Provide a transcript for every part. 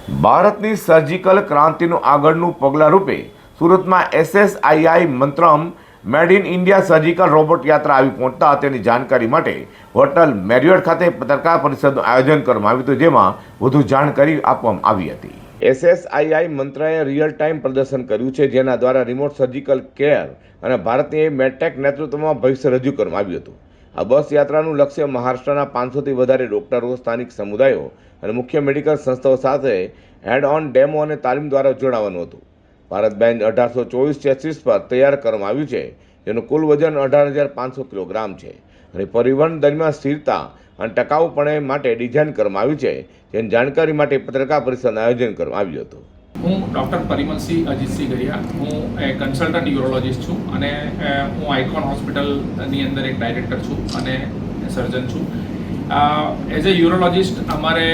ભારતની સર્જિકલ ક્રાંતિનું આગળનું પગલા રૂપે સુરતમાં SSII Mantram made in India surgical robot યાત્રા આવી પહોંચતા તેની જાણકારી માટે હોટલ મેરિયોટ ખાતે પત્રકાર પરિષદનું આયોજન કરવામાં આવ્યું હતું, જેમાં વધુ જાણકારી આપવામાં આવી હતી. SSII મંત્રએ રિયલ ટાઈમ પ્રદર્શન કર્યું છે, જેના દ્વારા રિમોટ સર્જિકલ કેર અને ભારતીય મેડટેક નેતૃત્વમાં ભવિષ્ય રજૂ કરવામાં આવ્યું હતું. આ બસ યાત્રાનું લક્ષ્ય મહારાષ્ટ્રના 500થી વધારે ડોક્ટરો, સ્થાનિક સમુદાયો અને મુખ્ય મેડિકલ સંસ્થાઓ સાથે હેડ ઓન ડેમો અને તાલીમ દ્વારા જોડાવાનું હતું. ભારત બેન્ચ 1824 ચેસિસ પર તૈયાર કરવામાં આવ્યું છે, જેનું કુલ વજન 18,500 કિલોગ્રામ છે અને પરિવહન દરમિયાન સ્થિરતા અને ટકાઉપણે માટે ડિઝાઇન કરવામાં આવ્યું છે, જેની જાણકારી માટે પત્રકાર પરિષદનું આયોજન કરવામાં આવ્યું હતું. હું ડૉક્ટર પરિમલસિંહ અજીતસિંહ ગરિયા, હું કન્સલ્ટન્ટ યુરોલોજિસ્ટ છું અને હું આઇકોન હોસ્પિટલની અંદર એક ડાયરેક્ટર છું અને સર્જન છું. એઝ અ યુરોલોજિસ્ટ અમારે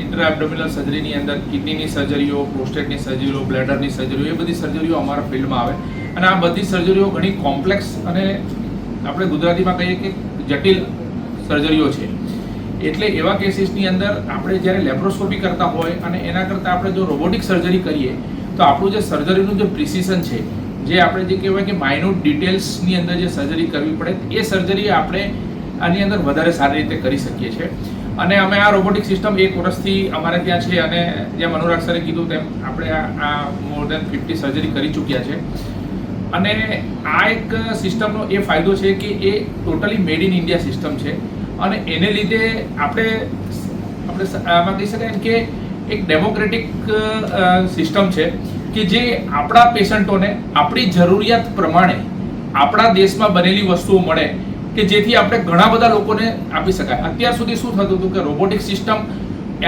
ઇન્ટરએબ્ડોમિનલ સર્જરીની અંદર કિડનીની સર્જરીઓ, પ્રોસ્ટેટની સર્જરીઓ, બ્લેડરની સર્જરીઓ, એ બધી સર્જરીઓ અમારા ફિલ્ડમાં આવે અને આ બધી સર્જરીઓ ઘણી કોમ્પ્લેક્સ અને આપણે ગુજરાતીમાં કહીએ કે જટિલ સર્જરીઓ છે. એટલે એવા કેસીસની અંદર આપણે જ્યારે લેપ્રોસ્કોપી કરતા હોય અને એના કરતાં આપણે જો રોબોટિક સર્જરી કરીએ તો આપણું જે સર્જરીનું જે પ્રિસિઝન છે, જે આપણે જે કહેવાય કે માઇન્યુટ ડિટેલ્સની અંદર જે સર્જરી કરવી પડે, એ સર્જરી આપણે આની અંદર વધારે સારી રીતે કરી શકીએ છીએ. અને અમે આ રોબોટિક સિસ્ટમ 1 વર્ષથી અમારે ત્યાં છે અને જેમ અનુરાગ સરે કીધું તેમ આપણે આ મોર દેન 50 સર્જરી કરી ચૂક્યા છે. અને આ એક સિસ્ટમનો એ ફાયદો છે કે એ totally made in India system છે અને એને લીધે આપણે આમાં કહી શકાય કે એક ડેમોક્રેટિક સિસ્ટમ છે કે જે આપણા પેશન્ટોને આપણી જરૂરિયાત પ્રમાણે આપણા દેશમાં બનેલી વસ્તુઓ મળે કે જેથી આપણે ઘણા બધા લોકોને આપી શકાય. અત્યાર સુધી શું થતું હતું કે રોબોટિક સિસ્ટમ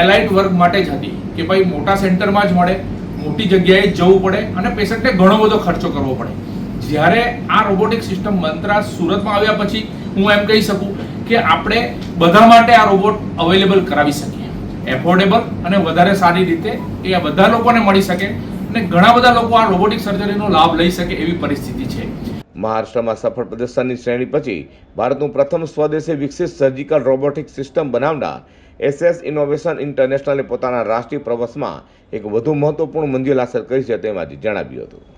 એલાઇટ વર્ગ માટે જ હતી કે ભાઈ મોટા સેન્ટરમાં જ મળે, મોટી જગ્યાએ જ જવું પડે અને પેશન્ટને ઘણો બધો ખર્ચો કરવો પડે. જ્યારે આ રોબોટિક સિસ્ટમ મંત્રા સુરતમાં આવ્યા પછી હું એમ કહી શકું કે આપણે બધા માટે આ રોબોટ અવેલેબલ કરાવી શકીએ, એફોર્ડેબલ અને વધારે સારી રીતે એ બધા લોકોને મળી શકે અને ઘણા બધા લોકો આ રોબોટિક સર્જરીનો લાભ લઈ શકે એવી પરિસ્થિતિ છે. મહારાષ્ટ્રમાં સફળ પ્રદર્શનની શ્રેણી પછી ભારતનું પ્રથમ સ્વદેશી વિકસિત સર્જિકલ રોબોટિક સિસ્ટમ બનાવનાર SS ઇનોવેશન ઇન્ટરનેશનલે પોતાના રાષ્ટ્રીય પ્રવાસમાં એક વધુ મહત્વપૂર્ણ મંજિલ હાંસલ કરી છે, તેમ આજે જણાવ્યું હતું.